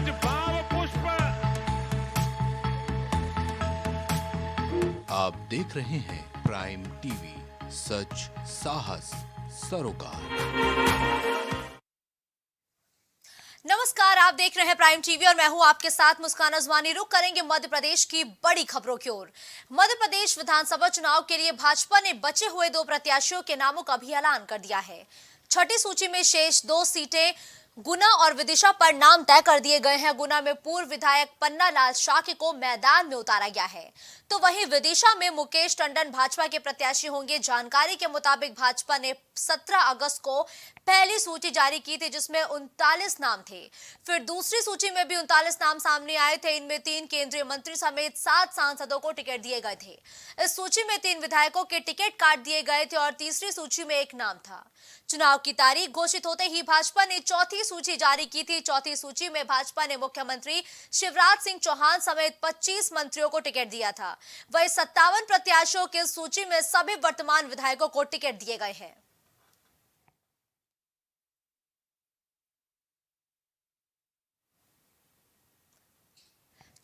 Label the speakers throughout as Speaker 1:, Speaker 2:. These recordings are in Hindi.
Speaker 1: कुछ भाव पुष्प।
Speaker 2: आप देख रहे हैं प्राइम टीवी, सच साहस सरोकार।
Speaker 3: नमस्कार, आप देख रहे हैं प्राइम टीवी और मैं हूं आपके साथ मुस्कान अजवानी। रुक करेंगे मध्य प्रदेश की बड़ी खबरों की ओर। मध्य प्रदेश विधानसभा चुनाव के लिए भाजपा ने बचे हुए 2 प्रत्याशियों के नामों का भी ऐलान कर दिया है। छठी सूची में शेष 2 सीटें गुना और विदिशा पर नाम तय कर दिए गए हैं। गुना में पूर्व विधायक पन्ना लाल शाक्य को मैदान में उतारा गया है, तो वहीं विदिशा में मुकेश टंडन भाजपा के प्रत्याशी होंगे। जानकारी के मुताबिक भाजपा ने 17 अगस्त को पहली सूची जारी की थी, जिसमें 39 नाम थे। फिर दूसरी सूची में भी 39 नाम सामने आए थे। इनमें 3 केंद्रीय मंत्री समेत 7 सांसदों को टिकट दिए गए थे। इस सूची में 3 विधायकों के टिकट काट दिए गए थे और तीसरी सूची में 1 नाम था। चुनाव की तारीख घोषित होते ही भाजपा ने चौथी सूची जारी की थी। चौथी सूची में भाजपा ने मुख्यमंत्री शिवराज सिंह चौहान समेत 25 मंत्रियों को टिकट दिया था। वही 57 प्रत्याशियों की सूची में सभी वर्तमान विधायकों को टिकट दिए गए हैं।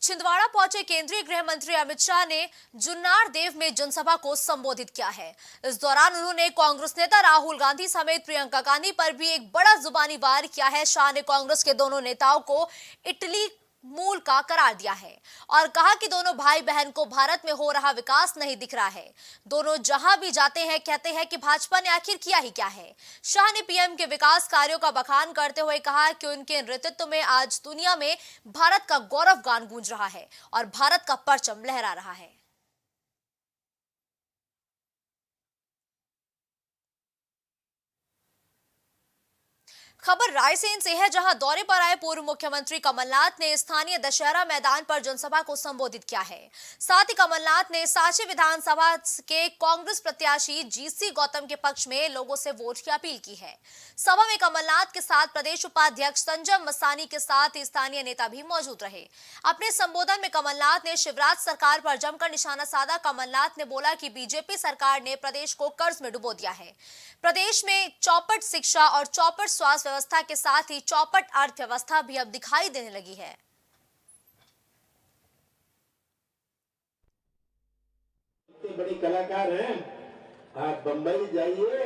Speaker 3: छिंदवाड़ा पहुंचे केंद्रीय गृह मंत्री अमित शाह ने जुन्नार देव में जनसभा को संबोधित किया है। इस दौरान उन्होंने कांग्रेस नेता राहुल गांधी समेत प्रियंका गांधी पर भी एक बड़ा जुबानी वार किया है। शाह ने कांग्रेस के दोनों नेताओं को इटली मूल का करार दिया है और कहा कि दोनों भाई बहन को भारत में हो रहा विकास नहीं दिख रहा है। दोनों जहां भी जाते हैं कहते हैं कि भाजपा ने आखिर किया ही क्या है। शाह ने पीएम के विकास कार्यों का बखान करते हुए कहा कि उनके नेतृत्व में आज दुनिया में भारत का गौरव गान गूंज रहा है और भारत का परचम लहरा रहा है। खबर रायसेन से है, जहां दौरे पर आए पूर्व मुख्यमंत्री कमलनाथ ने स्थानीय दशहरा मैदान पर जनसभा को संबोधित किया है। साथ ही कमलनाथ ने सांची विधानसभा के कांग्रेस प्रत्याशी जीसी गौतम के पक्ष में लोगों से वोट की अपील की है। सभा में कमलनाथ के साथ प्रदेश उपाध्यक्ष संजय मसानी के साथ स्थानीय नेता भी मौजूद रहे। अपने संबोधन में कमलनाथ ने शिवराज सरकार पर जमकर निशाना साधा। कमलनाथ ने बोला कि बीजेपी सरकार ने प्रदेश को कर्ज में डुबो दिया है। प्रदेश में चौपट शिक्षा और चौपट स्वास्थ्य व्यवस्था के साथ ही चौपट अर्थव्यवस्था भी अब दिखाई देने लगी है।
Speaker 4: इतने बड़ी कलाकार हैं, आप बंबई जाइए,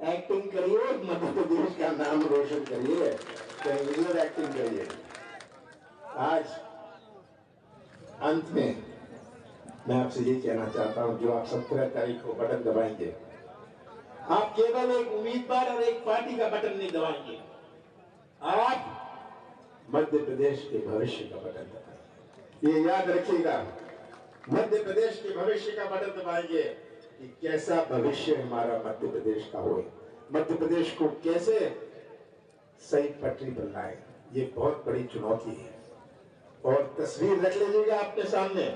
Speaker 4: एक्टिंग करिए, मध्य प्रदेश का नाम रोशन करिए, कहीं एक्टिंग करिए। आज अंत में मैं आपसे ये कहना चाहता हूं, जो आप 17 तारीख को बटन दबाएंगे, आप केवल एक उम्मीदवार और एक पार्टी का बटन नहीं दबाएंगे, आप मध्य प्रदेश के भविष्य का बटन दबाएंगे। ये याद रखिएगा, मध्य प्रदेश के भविष्य का बटन दबाएंगे कि कैसा भविष्य हमारा मध्य प्रदेश का हो, मध्य प्रदेश को कैसे सही पटरी पर लाए। ये बहुत बड़ी चुनौती है और तस्वीर रख लीजिएगा अपने सामने।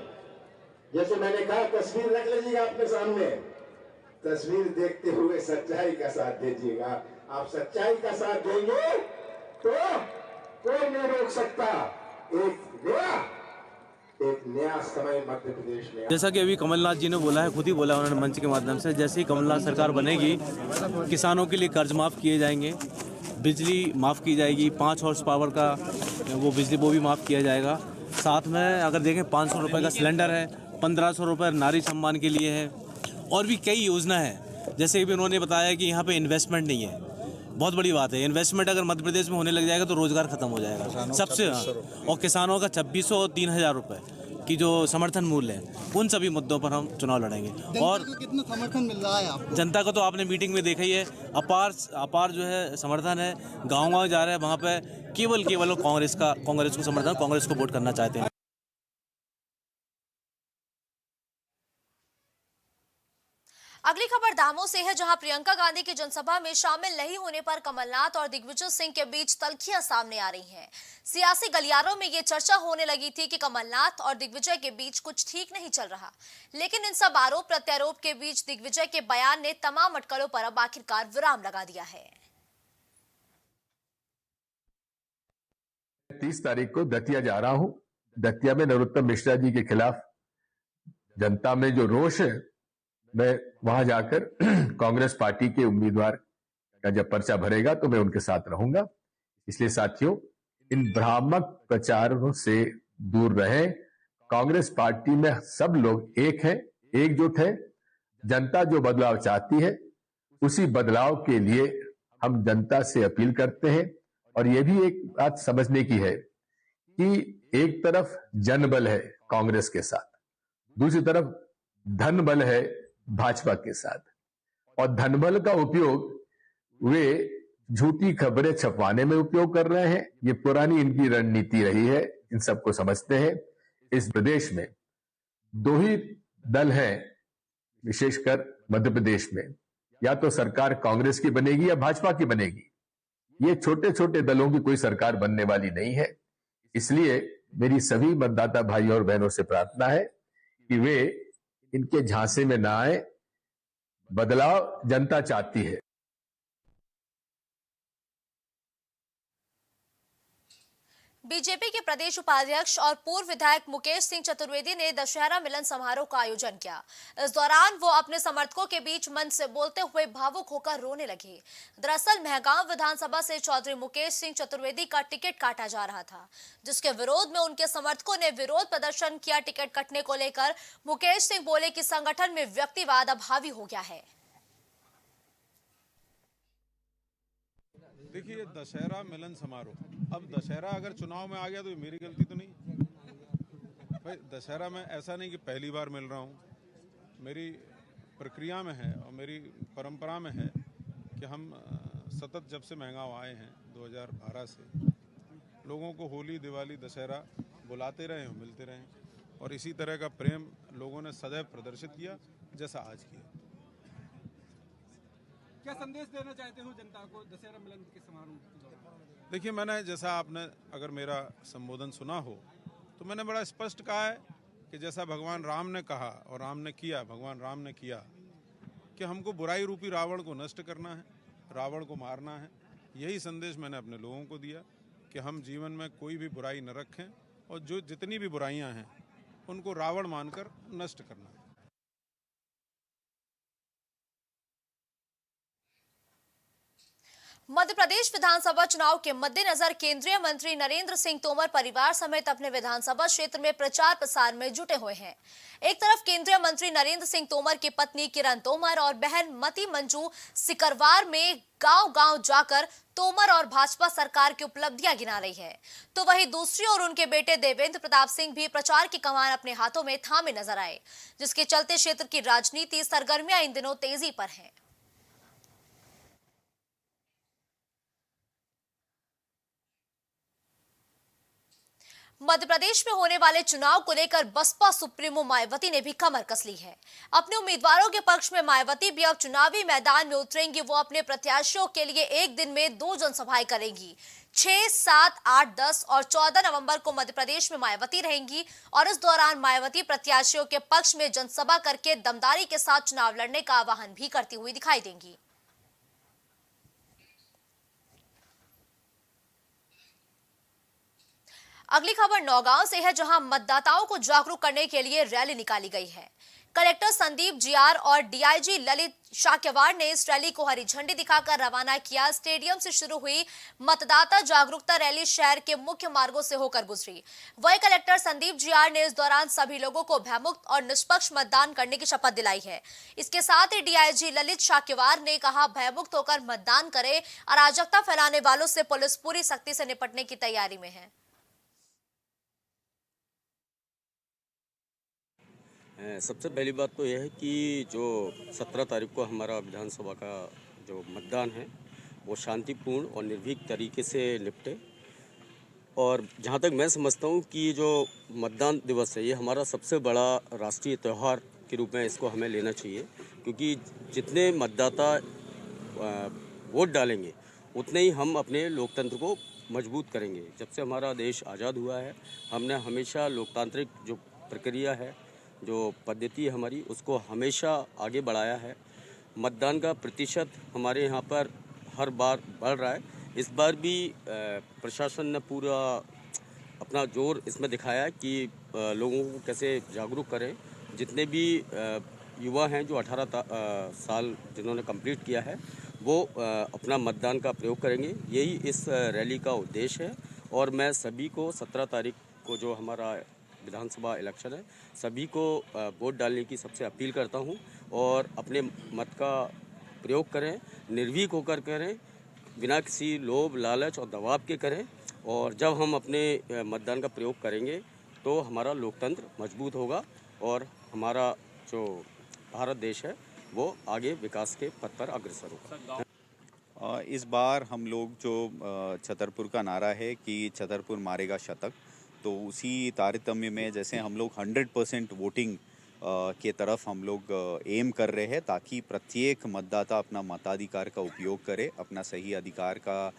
Speaker 4: जैसे मैंने कहा, तस्वीर रख लीजिएगा अपने सामने। तस्वीर देखते हुए सच्चाई का साथ दीजिएगा। आप सच्चाई का साथ देंगे तो कोई नहीं रोक सकता। एक नया समय मध्य प्रदेश में।
Speaker 5: जैसा कि अभी कमलनाथ जी ने बोला है, खुद ही बोला उन्होंने मंच के माध्यम से, जैसे ही कमलनाथ सरकार बनेगी किसानों के लिए कर्ज माफ़ किए जाएंगे, बिजली माफ़ की जाएगी, 5 हॉर्स पावर का वो बिजली वो भी माफ़ किया जाएगा। साथ में अगर देखें 500 रुपये का सिलेंडर है, 1500 रुपये नारी सम्मान के लिए है और भी कई योजना है। जैसे कि उन्होंने बताया कि यहाँ पे इन्वेस्टमेंट नहीं है, बहुत बड़ी बात है। इन्वेस्टमेंट अगर मध्य प्रदेश में होने लग जाएगा तो रोजगार खत्म हो जाएगा सबसे। और किसानों का 2600 और 3000 रुपये की जो समर्थन मूल्य है, उन सभी मुद्दों पर हम चुनाव लड़ेंगे। और
Speaker 6: कितना समर्थन मिल रहा है आपको?
Speaker 5: जनता को तो आपने मीटिंग में देखा ही है, अपार जो है समर्थन है। गाँव जा रहे हैं, वहाँ पे केवल कांग्रेस को समर्थन, कांग्रेस को वोट करना चाहते हैं।
Speaker 3: अगली खबर दामों से है, जहां प्रियंका गांधी की जनसभा में शामिल नहीं होने पर कमलनाथ और दिग्विजय सिंह के बीच तल्खियां सामने आ रही हैं। सियासी गलियारों में यह चर्चा होने लगी थी कि कमलनाथ और दिग्विजय के बीच कुछ ठीक नहीं चल रहा, लेकिन इन सब आरोप प्रत्यारोप के बीच दिग्विजय के बयान ने तमाम अटकलों पर अब आखिरकार विराम लगा दिया है।
Speaker 7: 30 तारीख को दतिया जा रहा हूं। दतिया में नरोत्तम मिश्रा जी के खिलाफ जनता में जो रोष है, मैं वहां जाकर कांग्रेस पार्टी के उम्मीदवार का जब पर्चा भरेगा तो मैं उनके साथ रहूंगा। इसलिए साथियों, इन भ्रामक प्रचारों से दूर रहें। कांग्रेस पार्टी में सब लोग एक हैं, एकजुट है। जनता जो बदलाव चाहती है उसी बदलाव के लिए हम जनता से अपील करते हैं। और यह भी एक बात समझने की है कि एक तरफ जनबल है कांग्रेस के साथ, दूसरी तरफ धन बल है भाजपा के साथ, और धनबल का उपयोग वे झूठी खबरें छपवाने में उपयोग कर रहे हैं। ये पुरानी इनकी रणनीति रही है, इन सबको समझते हैं। इस प्रदेश में दो ही दल हैं, विशेषकर मध्य प्रदेश में, या तो सरकार कांग्रेस की बनेगी या भाजपा की बनेगी। ये छोटे छोटे दलों की कोई सरकार बनने वाली नहीं है। इसलिए मेरी सभी मतदाता भाइयों और बहनों से प्रार्थना है कि वे इनके झांसे में ना आए। बदलाव जनता चाहती है।
Speaker 3: बीजेपी के प्रदेश उपाध्यक्ष और पूर्व विधायक मुकेश सिंह चतुर्वेदी ने दशहरा मिलन समारोह का आयोजन किया। इस दौरान वो अपने समर्थकों के बीच मंच से बोलते हुए भावुक होकर रोने लगे। दरअसल मेहगांव विधानसभा से चौधरी मुकेश सिंह चतुर्वेदी का टिकट काटा जा रहा था, जिसके विरोध में उनके समर्थकों ने विरोध प्रदर्शन किया। टिकट कटने को लेकर मुकेश सिंह बोले कि संगठन में व्यक्तिवाद अब हावी हो गया है।
Speaker 1: देखिए, दशहरा मिलन समारोह, अब दशहरा अगर चुनाव में आ गया तो ये मेरी गलती तो नहीं भाई। दशहरा में ऐसा नहीं कि पहली बार मिल रहा हूँ, मेरी प्रक्रिया में है और मेरी परंपरा में है कि हम सतत जब से महंगाव आए हैं 2012 से, लोगों को होली, दिवाली, दशहरा बुलाते रहे हैं, मिलते रहे हैं, और इसी तरह का प्रेम लोगों ने सदैव प्रदर्शित किया जैसा आज किया।
Speaker 8: क्या संदेश देना चाहते हो जनता को दशहरा मिलन के समारोह?
Speaker 1: देखिए, मैंने जैसा आपने अगर मेरा संबोधन सुना हो तो मैंने बड़ा स्पष्ट कहा है कि जैसा भगवान राम ने कहा और राम ने किया, भगवान राम ने किया कि हमको बुराई रूपी रावण को नष्ट करना है, रावण को मारना है। यही संदेश मैंने अपने लोगों को दिया कि हम जीवन में कोई भी बुराई न रखें और जो जितनी भी बुराइयां हैं उनको रावण मानकर नष्ट करना है।
Speaker 3: मध्य प्रदेश विधानसभा चुनाव के मद्देनजर केंद्रीय मंत्री नरेंद्र सिंह तोमर परिवार समेत अपने विधानसभा क्षेत्र में प्रचार प्रसार में जुटे हुए हैं। एक तरफ केंद्रीय मंत्री नरेंद्र सिंह तोमर की पत्नी किरण तोमर और बहन मती मंजू सिकरवार में गांव-गांव जाकर तोमर और भाजपा सरकार की उपलब्धियां गिना रही है, तो वहीं दूसरी ओर उनके बेटे देवेंद्र प्रताप सिंह भी प्रचार की कमान अपने हाथों में थामे नजर आए, जिसके चलते क्षेत्र की राजनीति सरगर्मियां इन दिनों तेजी पर है। मध्य प्रदेश में होने वाले चुनाव को लेकर बसपा सुप्रीमो मायावती ने भी कमर कस ली है। अपने उम्मीदवारों के पक्ष में मायावती भी अब चुनावी मैदान में उतरेंगी। वो अपने प्रत्याशियों के लिए एक दिन में 2 जनसभाएं करेंगी। 6, 7, 8, 10 और 14 नवंबर को मध्य प्रदेश में मायावती रहेंगी और इस दौरान मायावती प्रत्याशियों के पक्ष में जनसभा करके दमदारी के साथ चुनाव लड़ने का आह्वान भी करती हुई दिखाई देंगी। अगली खबर नौगांव से है, जहां मतदाताओं को जागरूक करने के लिए रैली निकाली गई है। कलेक्टर संदीप जीआर और डीआईजी ललित शाक्यवाड़ ने इस रैली को हरी झंडी दिखाकर रवाना किया। स्टेडियम से शुरू हुई मतदाता जागरूकता रैली शहर के मुख्य मार्गों से होकर गुजरी। वहीं कलेक्टर संदीप जीआर ने इस दौरान सभी लोगों को भयमुक्त और निष्पक्ष मतदान करने की शपथ दिलाई है। इसके साथ ही डीआईजी ललित शाक्यवाड़ ने कहा, भयमुक्त होकर मतदान करें। अराजकता फैलाने वालों से पुलिस पूरी सख्ती से निपटने की तैयारी में है।
Speaker 9: सबसे पहली बात तो यह है कि जो 17 तारीख को हमारा विधानसभा का जो मतदान है वो शांतिपूर्ण और निर्भीक तरीके से निपटे। और जहाँ तक मैं समझता हूँ कि जो मतदान दिवस है ये हमारा सबसे बड़ा राष्ट्रीय त्यौहार के रूप में इसको हमें लेना चाहिए, क्योंकि जितने मतदाता वोट डालेंगे उतने ही हम अपने लोकतंत्र को मजबूत करेंगे। जब से हमारा देश आज़ाद हुआ है हमने हमेशा लोकतांत्रिक जो प्रक्रिया है, जो पद्धति है हमारी, उसको हमेशा आगे बढ़ाया है। मतदान का प्रतिशत हमारे यहाँ पर हर बार बढ़ रहा है। इस बार भी प्रशासन ने पूरा अपना जोर इसमें दिखाया कि लोगों को कैसे जागरूक करें। जितने भी युवा हैं जो 18 साल जिन्होंने कंप्लीट किया है वो अपना मतदान का प्रयोग करेंगे। यही इस रैली का उद्देश्य है और मैं सभी को 17 तारीख को जो हमारा विधानसभा इलेक्शन है, सभी को वोट डालने की सबसे अपील करता हूं और अपने मत का प्रयोग करें, निर्भीक होकर करें, बिना किसी लोभ, लालच और दबाव के करें। और जब हम अपने मतदान का प्रयोग करेंगे तो हमारा लोकतंत्र मजबूत होगा और हमारा जो भारत देश है वो आगे विकास के पथ पर अग्रसर होगा।
Speaker 10: इस बार हम लोग जो छतरपुर का नारा है कि छतरपुर मारेगा शतक, तो उसी तारतम्य में जैसे हम लोग 100% वोटिंग के तरफ हम लोग एम कर रहे हैं, ताकि प्रत्येक मतदाता अपना मताधिकार का उपयोग करे, अपना सही अधिकार का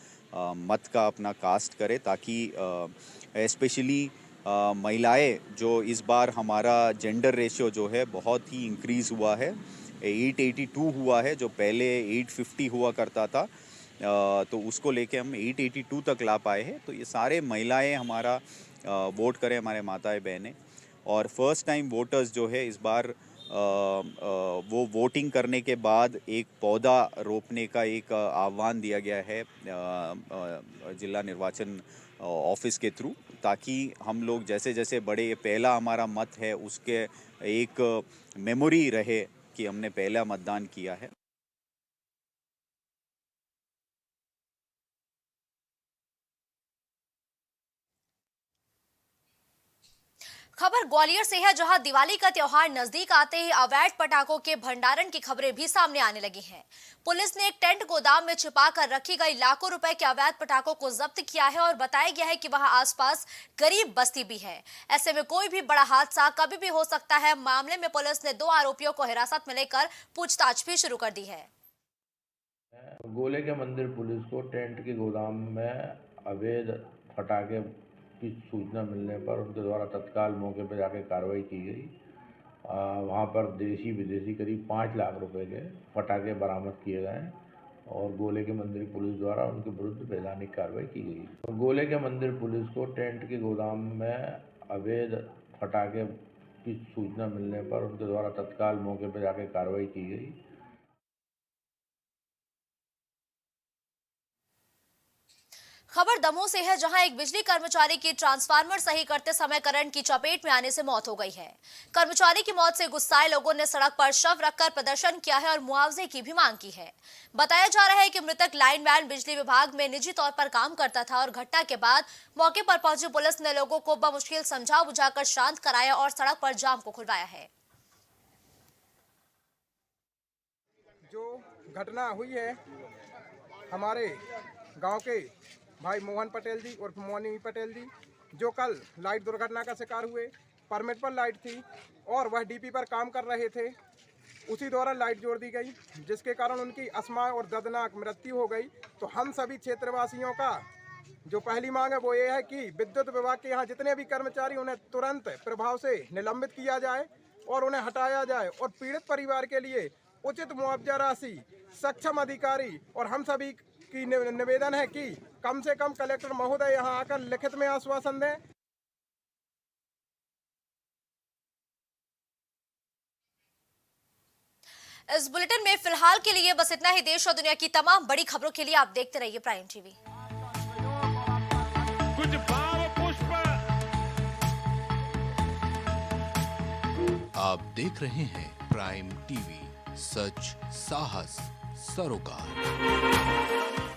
Speaker 10: मत का अपना कास्ट करे, ताकि स्पेशली महिलाएं जो इस बार हमारा जेंडर रेशियो जो है बहुत ही इंक्रीज़ हुआ है, 882 हुआ है, जो पहले 850 हुआ करता था, तो उसको लेके हम 882 तक ला पाए हैं। तो ये सारे महिलाएं हमारा वोट करें, हमारे माताएं बहनें। और फर्स्ट टाइम वोटर्स जो है इस बार वो वोटिंग करने के बाद एक पौधा रोपने का एक आह्वान दिया गया है जिला निर्वाचन ऑफिस के थ्रू, ताकि हम लोग जैसे जैसे बड़े, पहला हमारा मत है उसके एक मेमोरी रहे कि हमने पहला मतदान किया है।
Speaker 3: खबर ग्वालियर से है, जहां दिवाली का त्योहार नजदीक आते ही अवैध पटाखों के भंडारण की खबरें भी सामने आने लगी हैं। पुलिस ने एक टेंट गोदाम में छिपा कर रखी गई लाखों रुपए के अवैध पटाखों को जब्त किया है और बताया गया है कि वहां आसपास गरीब बस्ती भी है। ऐसे में कोई भी बड़ा हादसा कभी भी हो सकता है। मामले में पुलिस ने 2 आरोपियों को हिरासत में लेकर पूछताछ भी शुरू कर दी है।
Speaker 11: गोले के मंदिर पुलिस को टेंट के गोदाम में अवैध पटाखे की सूचना मिलने पर उनके द्वारा तत्काल मौके पर जाकर कार्रवाई की गई। वहाँ पर देशी विदेशी करीब 5 लाख रुपए के पटाखे बरामद किए गए और गोले के मंदिर पुलिस द्वारा उनके विरुद्ध वैधानिक कार्रवाई की गई। गोले के मंदिर पुलिस को टेंट के गोदाम में अवैध पटाखे की सूचना मिलने पर उनके द्वारा तत्काल मौके पर जाकर कार्रवाई की गई।
Speaker 3: खबर दमोह से है, जहां एक बिजली कर्मचारी की ट्रांसफार्मर सही करते समय करंट की चपेट में आने से मौत हो गई है। कर्मचारी की मौत से गुस्साए लोगों ने सड़क पर शव रखकर प्रदर्शन किया है और मुआवजे की भी मांग की है। बताया जा रहा है कि मृतक लाइनमैन बिजली विभाग में निजी तौर पर काम करता था और घटना के बाद मौके पर पहुंची पुलिस ने लोगों को बमुश्किल समझा बुझाकर शांत कराया और सड़क पर जाम को खुलवाया है।
Speaker 8: जो घटना हुई है हमारे गांव के भाई मोहन पटेल जी और मोनी पटेल जी, जो कल लाइट दुर्घटना का शिकार हुए, परमिट पर लाइट थी और वह डीपी पर काम कर रहे थे, उसी दौरान लाइट जोड़ दी गई, जिसके कारण उनकी अस्थमा और दर्दनाक मृत्यु हो गई। तो हम सभी क्षेत्रवासियों का जो पहली मांग है वो ये है कि विद्युत विभाग के यहाँ जितने भी कर्मचारी उन्हें तुरंत प्रभाव से निलंबित किया जाए और उन्हें हटाया जाए और पीड़ित परिवार के लिए उचित मुआवजा राशि सक्षम अधिकारी और हम सभी की निवेदन है कि कम से कम कलेक्टर महोदय यहां आकर लिखित में आश्वासन दें।
Speaker 3: इस बुलेटिन में फिलहाल के लिए बस इतना ही। देश और दुनिया की तमाम बड़ी खबरों के लिए आप देखते रहिए प्राइम टीवी।
Speaker 12: कुछ भाव पुष्प।
Speaker 2: आप देख रहे हैं प्राइम टीवी, सच साहस सरोकार।